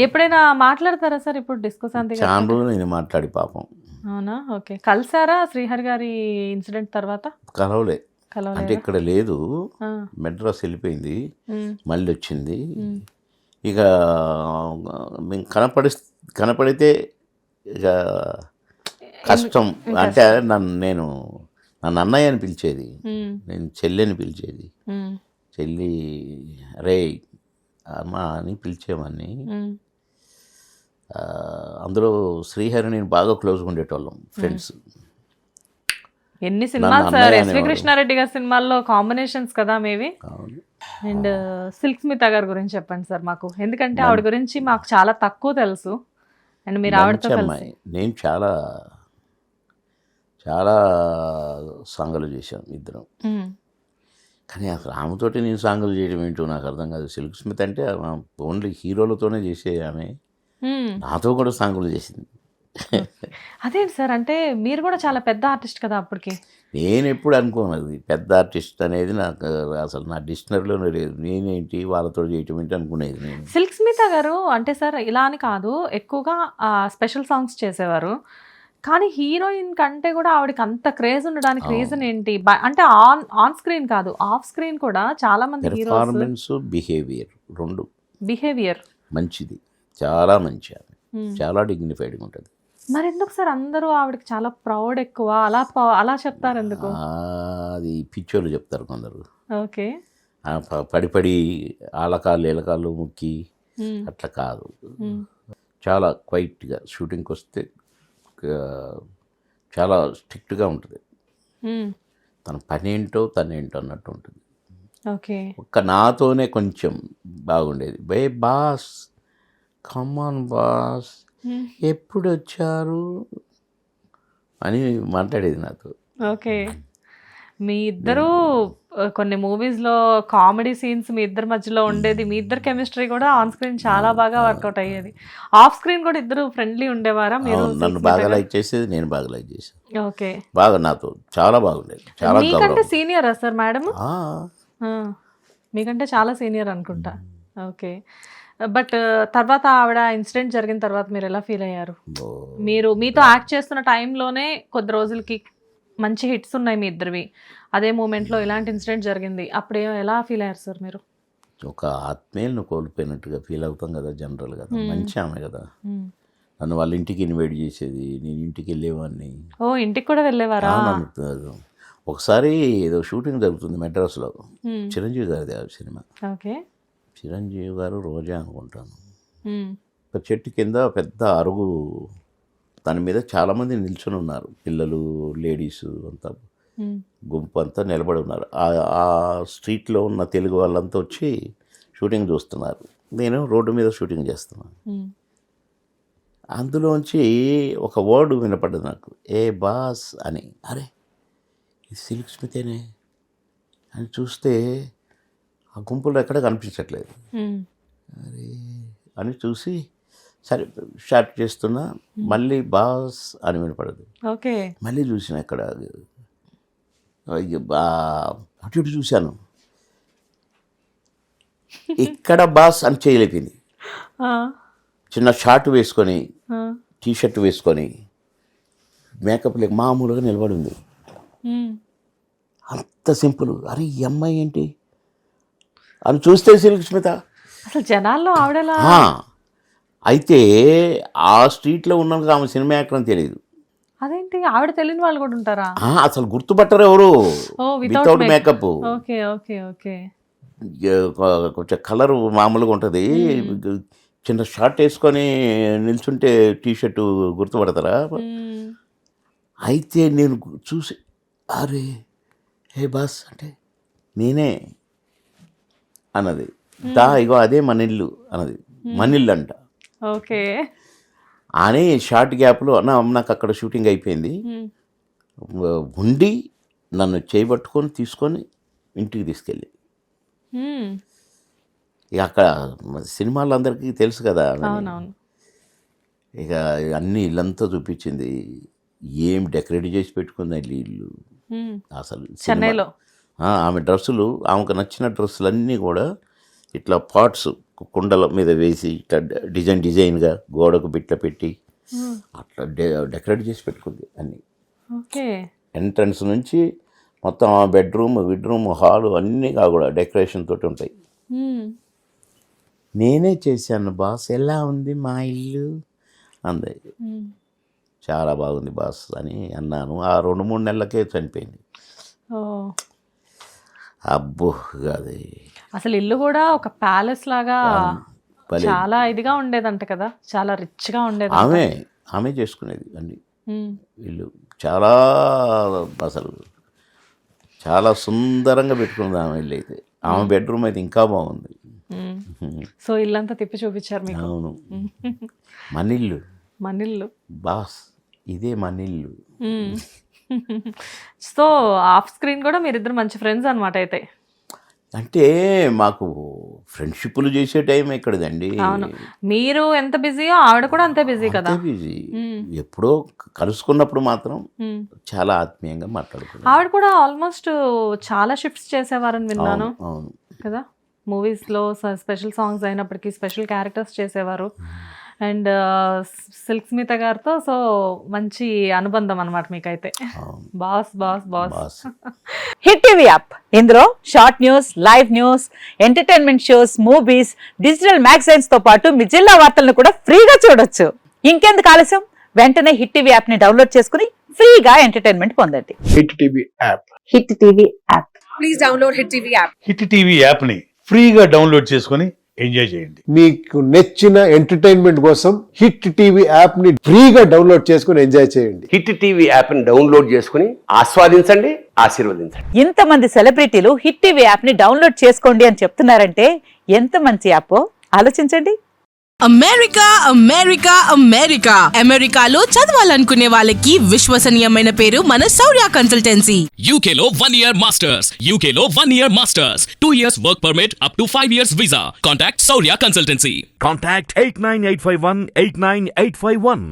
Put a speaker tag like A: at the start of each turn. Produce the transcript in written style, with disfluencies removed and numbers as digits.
A: ఎప్పుడైనా మాట్లాడతారా సార్ ఇప్పుడు డిస్కో శాంతి గారితో?
B: చాలా రోజులు నేను మాట్లాడి పాపం
A: అవునా? ఓకే. కలిసారా శ్రీహరి గారి ఇన్సిడెంట్ తర్వాత?
B: కలవలే. అంటే
A: కలవలేదా?
B: ఇక్కడ లేదు,
A: ఆ.
B: మెడ్రాస్ వెళ్ళిపోయింది,
A: ఉమ్,
B: మళ్ళీ వచ్చింది.
A: ఉమ్,
B: ఇక మేము కనపడితే ఇక కష్టం. అంటే నన్ను అన్నయ్య అని పిలిచేది,
A: ఉమ్,
B: నేను చెల్లి అని పిలిచేది.
A: ఉమ్,
B: చెల్లి రే అమ్మ అని పిలిచేవాడిని.
A: ఉమ్,
B: అందులో శ్రీహరి నేను బాగా క్లోజ్గా ఉండేటోళ్ళం, ఫ్రెండ్స్.
A: ఎన్ని సినిమాలు సార్,
B: అన్నయ్య
A: ఎస్వి
B: అనేవాడు.
A: కృష్ణారెడ్డి గారి సినిమాల్లో కాంబినేషన్స్ కదా మేవి.
B: అవును.
A: అండ్ సిల్క్ స్మిత గారి గురించి చెప్పండి సార్ మాకు, ఎందుకంటే ఆవిడ గురించి మాకు చాలా తక్కువ తెలుసు. అండ్ మీరు ఆవిడతో
B: మంచి
A: కలిసి.
B: అమ్మాయి. నేను చాలా చాలా సాంగులు చేశాను ఇద్దరం.
A: ఉమ్,
B: కానీ అసలు ఆమెతోటి నేను సాంగులు చేయడం ఏంటో నాకు అర్థం కాదు. సిల్క్ స్మిత్ అంటే ఓన్లీ హీరోలతోనే చేసే ఆమె,
A: ఉమ్.
B: నాతో కూడా సాంగులు చేసింది.
A: అదేంటి సార్, అంటే మీరు కూడా చాలా పెద్ద ఆర్టిస్ట్ కదా అప్పటికి.
B: నేను ఎప్పుడు అనుకోనది పెద్ద ఆర్టిస్ట్ అనేది, నాకు అసలు నా డిక్షనరీలోనే లేదు. నేనేంటి వాళ్ళతో చేయటం ఏంటి అనుకునేది నేను.
A: సిల్క్ స్మిత గారు అంటే సార్ ఇలా అని కాదు, ఎక్కువగా స్పెషల్ సాంగ్స్ చేసేవారు. కానీ హీరోయిన్ కంటే కూడా ఆవిడకి అంత క్రేజ్ ఉండడానికి రీజన్ ఏంటి? అంటే ఆన్ స్క్రీన్ కాదు, ఆఫ్ స్క్రీన్ కూడా చాలా మంది హీరోస్
B: పెర్ఫార్మెన్స్, బిహేవియర్ రెండు
A: బిహేవియర్.
B: మంచిది, చాలా మంచి ఆమె, చాలా డిగ్నిఫైడ్గా ఉంటుంది.
A: మరి ఎందుకు సార్ అందరూ ఆవిడకి చాలా ప్రౌడ్ ఎక్కువ అలా చెప్తారు ఎందుకు?
B: అది పిచ్చోళ్ళు చెప్తారు కొందరు.
A: ఓకే.
B: పడి ఆలకాళ్ళు ఏలకాళ్ళు ముక్కి అట్లా కాదు. చాలా క్వైట్గా షూటింగ్కి వస్తే చాలా స్ట్రిక్ట్గా ఉంటుంది. తన పని ఏంటో తనేంటో అన్నట్టు ఉంటుంది.
A: ఓకే.
B: ఒక్క నాతోనే కొంచెం బాగుండేది. బే బాస్, కమాన్ బాస్, ఎప్పుడు వచ్చారు అని మాట్లాడేది నాతో.
A: ఓకే. మీ ఇద్దరు కొన్ని మూవీస్లో కామెడీ సీన్స్ మీ ఇద్దరి మధ్యలో ఉండేది, మీ ఇద్దరు కెమిస్ట్రీ కూడా ఆన్ స్క్రీన్ చాలా బాగా వర్కౌట్ అయ్యేది. ఆఫ్ స్క్రీన్ కూడా ఇద్దరు ఫ్రెండ్లీ ఉండేవారా మీరు?
B: నన్ను బాగా లైక్ చేసేది, నేను బాగా లైక్ చేసేది.
A: ఓకే.
B: బాగా నాతో చాలా బాగుండేది, చాలా
A: మీకంటే
B: గౌరవం.
A: సీనియరా సార్ మేడం?
B: ఆ,
A: మీకంటే చాలా సీనియర్ అనుకుంటా. ఓకే. బట్ తర్వాత ఆవిడ ఇన్సిడెంట్ జరిగిన తర్వాత మీరు ఎలా ఫీల్ అయ్యారు? మీతో యాక్ట్ చేస్తున్న టైంలోనే కొద్ది రోజులకి మంచి హిట్స్ ఉన్నాయి మీ ఇద్దరివి, అదే మూమెంట్లో ఇలాంటి ఇన్సిడెంట్ జరిగింది, అప్పుడు ఎలా ఫీల్ అయ్యారు సార్ మీరు?
B: ఒక ఆత్మీయులను కోల్పోయినట్టుగా ఫీల్ అవుతాం కదా జనరల్ కదా. మంచి ఆమె కదా, నన్ను వాళ్ళ ఇంటికి ఇన్వైట్ చేసేది, నేను ఇంటికి వెళ్ళేవాడిని.
A: ఓ, ఇంటికి కూడా వెళ్ళేవారా?
B: ఒకసారి ఏదో షూటింగ్ జరుగుతుంది మెడ్రాస్లో, చిరంజీవి గారిది ఆ సినిమా.
A: ఓకే.
B: చిరంజీవి గారు, రోజా అనుకుంటాను. ఒక చెట్టు కింద పెద్ద అరుగు, దాని మీద చాలామంది నిల్చొని ఉన్నారు, పిల్లలు, లేడీస్ అంతా గుంపు అంతా నిలబడి ఉన్నారు. ఆ స్ట్రీట్లో ఉన్న తెలుగు వాళ్ళంతా వచ్చి షూటింగ్ చూస్తున్నారు. నేను రోడ్డు మీద షూటింగ్ చేస్తున్నాను. అందులోంచి ఒక వర్డ్ వినపడ్డది నాకు, ఏ బాస్ అని. అరే ఇది సిల్క్ స్మితేనే అని చూస్తే ఆ గుంపులో ఎక్కడ కనిపించట్లేదు. అరే అని చూసి సరే షార్ట్ చేస్తున్నా, మళ్ళీ బాస్ అని వినపడదు.
A: ఓకే.
B: మళ్ళీ చూసిన ఎక్కడ, అటు ఇటు చూశాను, ఇక్కడ బాస్ అని చేయలేపింది. చిన్న షార్ట్ వేసుకొని, టీషర్ట్ వేసుకొని, మేకప్ లేక మామూలుగా నిలబడి ఉంది. అంత సింపుల్. అరే ఈ అమ్మాయి ఏంటి అని చూస్తే సిల్క్ స్మిత.
A: అసలు జనాల్లో ఆవిడలా?
B: అయితే ఆ స్ట్రీట్లో ఉన్నందుకు ఆమె సినిమా యాక్టర్ అని తెలియదు.
A: అదేంటి, ఆవిడ తెలియని వాళ్ళు కూడా ఉంటారా?
B: అసలు గుర్తుపట్టరు ఎవరు without makeup.
A: Okay okay okay.
B: కొంచెం కలర్ మామూలుగా ఉంటుంది, చిన్న షార్ట్ వేసుకొని నిల్చుంటే టీషర్ట్ గుర్తుపడతారా? అయితే నేను చూసి అరే హే బాస్ అంటే నేనే అన్నది. ఇగో అదే మన ఇల్లు అన్నది, మన ఇల్లు అంట.
A: ఓకే.
B: అని షార్ట్ గ్యాప్లో నాకు అక్కడ షూటింగ్ అయిపోయింది, ఉండి నన్ను చేయబట్టుకొని తీసుకొని ఇంటికి తీసుకెళ్ళి, ఇక అక్కడ సినిమాలు అందరికీ తెలుసు కదా, ఇక అన్ని ఇల్లంతా చూపించింది. ఏం డెకరేట్ చేసి పెట్టుకుంది ఇల్లు అసలు.
A: చెన్నైలో
B: ఆమె డ్రెస్సులు, ఆమెకు నచ్చిన డ్రెస్సులు అన్నీ కూడా ఇట్లా పాట్స్ కుండల మీద వేసి ఇట్లా డిజైన్గా గోడకు బిట్ల పెట్టి అట్లా డెకరేట్ చేసి పెట్టుకుంది అన్నీ.
A: ఓకే.
B: ఎంట్రన్స్ నుంచి మొత్తం ఆ బెడ్రూమ్ హాలు అన్నీ కూడా డెకరేషన్ తోటి ఉంటాయి. నేనే చేశాను బాస్, ఎలా ఉంది మా ఇల్లు అంది. చాలా బాగుంది బాస్ అని అన్నాను. ఆ 2-3 నెలలకే చనిపోయింది. అబ్బో అది
A: అసలు ఇల్లు కూడా ఒక ప్యాలెస్ లాగా చాలా ఇదిగా ఉండేదంట కదా, చాలా రిచ్గా ఉండేది.
B: ఆమె చేసుకునేది అన్ని ఇల్లు చాలా అసలు చాలా సుందరంగా పెట్టుకుంది ఆమె ఇల్లు అయితే. ఆమె బెడ్రూమ్ అయితే ఇంకా బాగుంది.
A: సో ఇల్లంతా తిప్పి చూపించారు మీకు.
B: అవును, మనిల్లు బాస్, ఇదే మనిల్లు.
A: సో ఆఫ్ స్క్రీన్ కూడా మీరిద్దరు మంచి ఫ్రెండ్స్ అనమాట అయితే.
B: అంటే మాకు ఫ్రెండ్షిప్లు చేసే టైం ఎక్కడదండి.
A: అవును, మీరు ఎంత బిజీయో ఆవిడ కూడా అంతే బిజీ కదా.
B: బిజీ. ఎప్పుడో కలుసుకున్నప్పుడు మాత్రం చాలా ఆత్మీయంగా మాట్లాడుకున్నాం.
A: ఆవిడ కూడా ఆల్మోస్ట్ చాలా షిఫ్ట్స్ చేసేవారని విన్నాను.
B: అవును
A: కదా, మూవీస్లో స్పెషల్ సాంగ్స్ అయినప్పటికీ స్పెషల్ క్యారెక్టర్స్ చేసేవారు. అండ్ సిల్క్ స్మిత గారితో సో మంచి అనుబంధం అనమాట మీకైతే. Boss boss boss.
C: Hit TV app, ఇందులో short news, live news, entertainment shows, movies, digital magazines తో పాటు మీ జిల్లా వార్తలను కూడా ఫ్రీగా చూడొచ్చు. ఇంకెందుకు ఆలస్యం, వెంటనే హిట్ టీవీ యాప్ ని డౌన్లోడ్ చేసుకుని ఫ్రీగా ఎంటర్టైన్మెంట్ పొందండి.
D: Hit TV app.
C: Hit TV app.
E: Please download hit TV app.
D: Hit TV app ని ఫ్రీగా డౌన్లోడ్ చేసుకుని ఎంజాయ్ చేయండి.
F: మీకు నచ్చిన ఎంటర్టైన్మెంట్ కోసం హిట్ టీవీ యాప్ ని ఫ్రీగా డౌన్లోడ్ చేసుకుని ఎంజాయ్ చేయండి.
G: హిట్ టీవీ యాప్ ని డౌన్లోడ్ చేసుకుని ఆస్వాదించండి, ఆశీర్వదించండి.
C: ఇంతమంది సెలబ్రిటీలు హిట్ టీవీ యాప్ ని డౌన్లోడ్ చేసుకోండి అని చెప్తున్నారంటే ఎంత మంచి యాప్ ఆలోచించండి.
E: అమెరికా అమెరికా అమెరికా అమెరికాలో చదవాలనుకునే వాళ్ళకి విశ్వసనీయమైన పేరు మన శౌర్య కన్సల్టెన్సీ.
H: UK లో 1 year masters, UK లో 1 year masters, 2 years work permit up to 5 years visa. Contact Saurya Consultancy.
I: Contact 89851 89851.